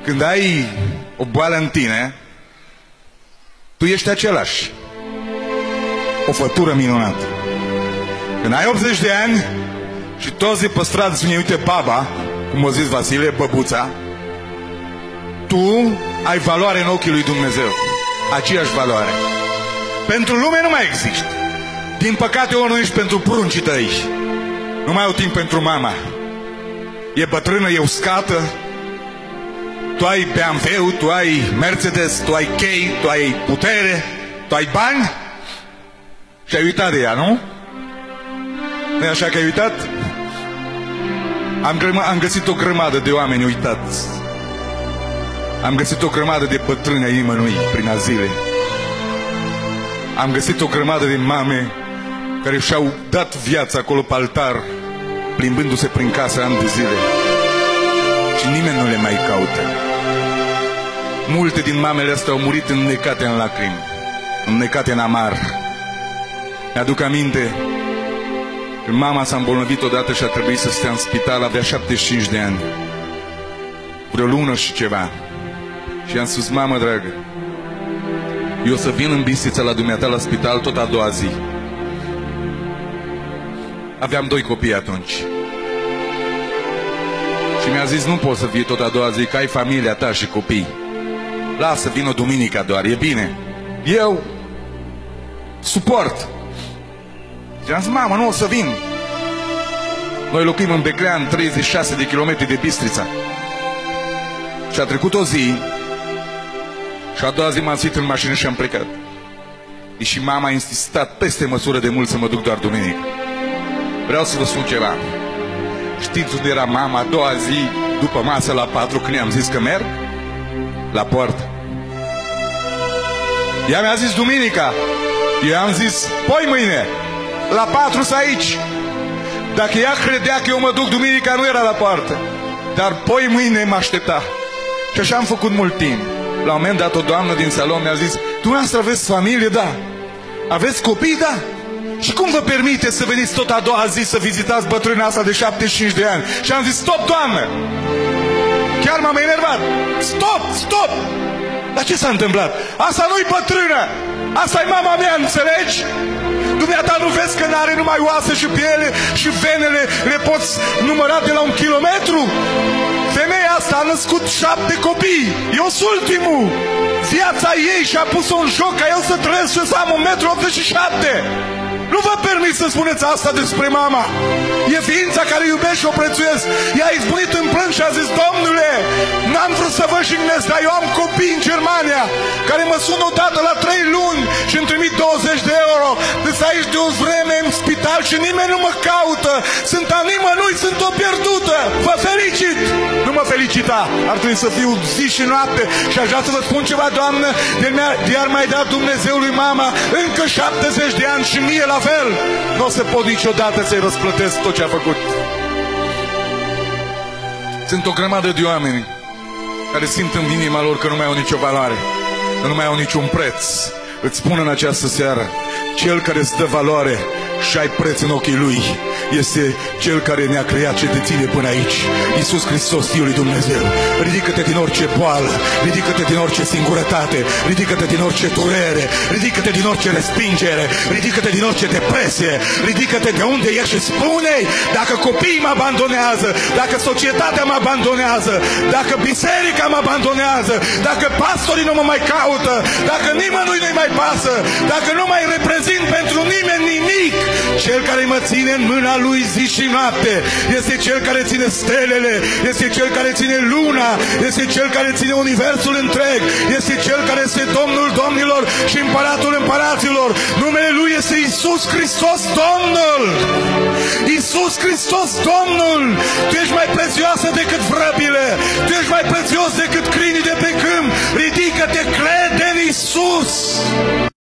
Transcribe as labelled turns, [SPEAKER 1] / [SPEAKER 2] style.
[SPEAKER 1] Când ai o boală în tine, tu ești același. O fătură minunată. Când ai 80 de ani și toți de pe stradă spune, uite baba, cum o zis Vasile, băbuța, tu ai valoare în ochii lui Dumnezeu. Aceeași valoare. Pentru lume nu mai există. Din păcate ori nu ești pentru pruncii tăi. Nu mai au timp pentru mama. E bătrână, e uscată. Tu ai BMW, tu ai Mercedes, tu ai chei, tu ai putere, tu ai bani și ai uitat de ea, nu? Nu-i așa că ai uitat? Am găsit o grămadă de oameni uitați. Am găsit o grămadă de bătrâni ai nimănui prin azile. Am găsit o grămadă de mame care și-au dat viața acolo pe altar, plimbându-se prin casă ani de zile. Și nimeni nu le mai caută. Multe din mamele astea au murit înnecate în lacrimi, înnecate în amar. Mi-aduc aminte când mama s-a îmbolnăvit odată și a trebuit să stea în spital, avea 75 de ani. Vreo lună și ceva. Și am spus, mamă dragă, eu o să vin în Bistrița la dumneata la spital tot a doua zi. Aveam 2 copii atunci. Și mi-a zis, nu poți să vii tot a doua zi, că ai familia ta și copii. Lasă, vin o duminica doar, e bine. Eu suport. Și am zis, mamă, nu o să vin. Noi locuim în Beclean, 36 de kilometri de Bistrița. Și a trecut o zi și a doua zi m-am suit în mașină și am plecat. Și mama a insistat peste măsură de mult să mă duc doar duminică. Vreau să vă spun ceva. Știți unde era mama a doua zi după masă la 4 când i-am zis că merg? La poartă. Ea mi-a zis duminica. Eu am zis, poi mâine la 4 să aici. Dacă ea credea că eu mă duc duminica, nu era la poartă. Dar poi mâine mă aștepta. Și așa am făcut mult timp. La un moment dat o doamnă din salon mi-a zis, dumneavoastră aveți familie? Da. Aveți copii? Da. Și cum vă permite să veniți tot a doua zi să vizitați bătrâna asta de 75 de ani? Și am zis, stop, doamnă! Chiar m-am enervat. Stop, stop! Dar ce s-a întâmplat? Asta nu-i bătrână! Asta-i mama mea, înțelegi? Dumneata nu vezi că n-are numai oase și piele și venele le poți număra de la 1 kilometru? Femeia asta a născut 7 copii. Eu sunt ultimul. Viața ei și-a pus-o în joc ca eu să trăiesc și să am 1,87 m. Nu vă permit să spuneți asta despre mama. E ființa care iubesc și o prețuiesc. Ea a izbunit în plâns și a zis, domnule, n-am vrut să vă jignesc, dar eu am copii în Germania care mă sună odată la 3 luni și îmi trimit 20 de euro. Deci aici de o vreme în spital și nimeni nu mă caută. Sunt a nimănui, sunt o pierdută. Vă felicit! Nu mă felicita. Ar trebui să fiu zi și noapte. Și aș vrea să vă spun ceva, doamnă, de-ar mai da Dumnezeu lui mama încă 70 de ani și mie la fel. Nu o să pot niciodată să-i răsplătesc tot ce a făcut. Sunt o grămadă de oameni care simt în inima lor că nu mai au nicio valoare, că nu mai au niciun preț. Îți spun în această seară, cel care îți dă valoare și ai preț în ochii lui este Cel care ne-a creat și te ține până aici, Iisus Hristos, Fiul lui Dumnezeu. Ridică-te din orice boală, ridică-te din orice singurătate, ridică-te din orice durere, ridică-te din orice respingere, ridică-te din orice depresie, ridică-te de unde ești și spune, dacă copiii mă abandonează, dacă societatea mă abandonează, dacă biserica mă abandonează, dacă pastorii nu mă mai caută, dacă nimănui nu-i mai pasă, dacă nu mai reprezint pentru nimeni nimic, Cel care mă ține în mâna Lui zi și noapte este Cel care ține stelele, este Cel care ține luna, este Cel care ține universul întreg, este Cel care este Domnul domnilor și Împăratul împăraților. Numele Lui este Iisus Hristos Domnul. Iisus Hristos Domnul. Tu ești mai prețioasă decât vrăbile, tu ești mai prețios decât câinii de pe câmp. Ridică-te, crede în Iisus.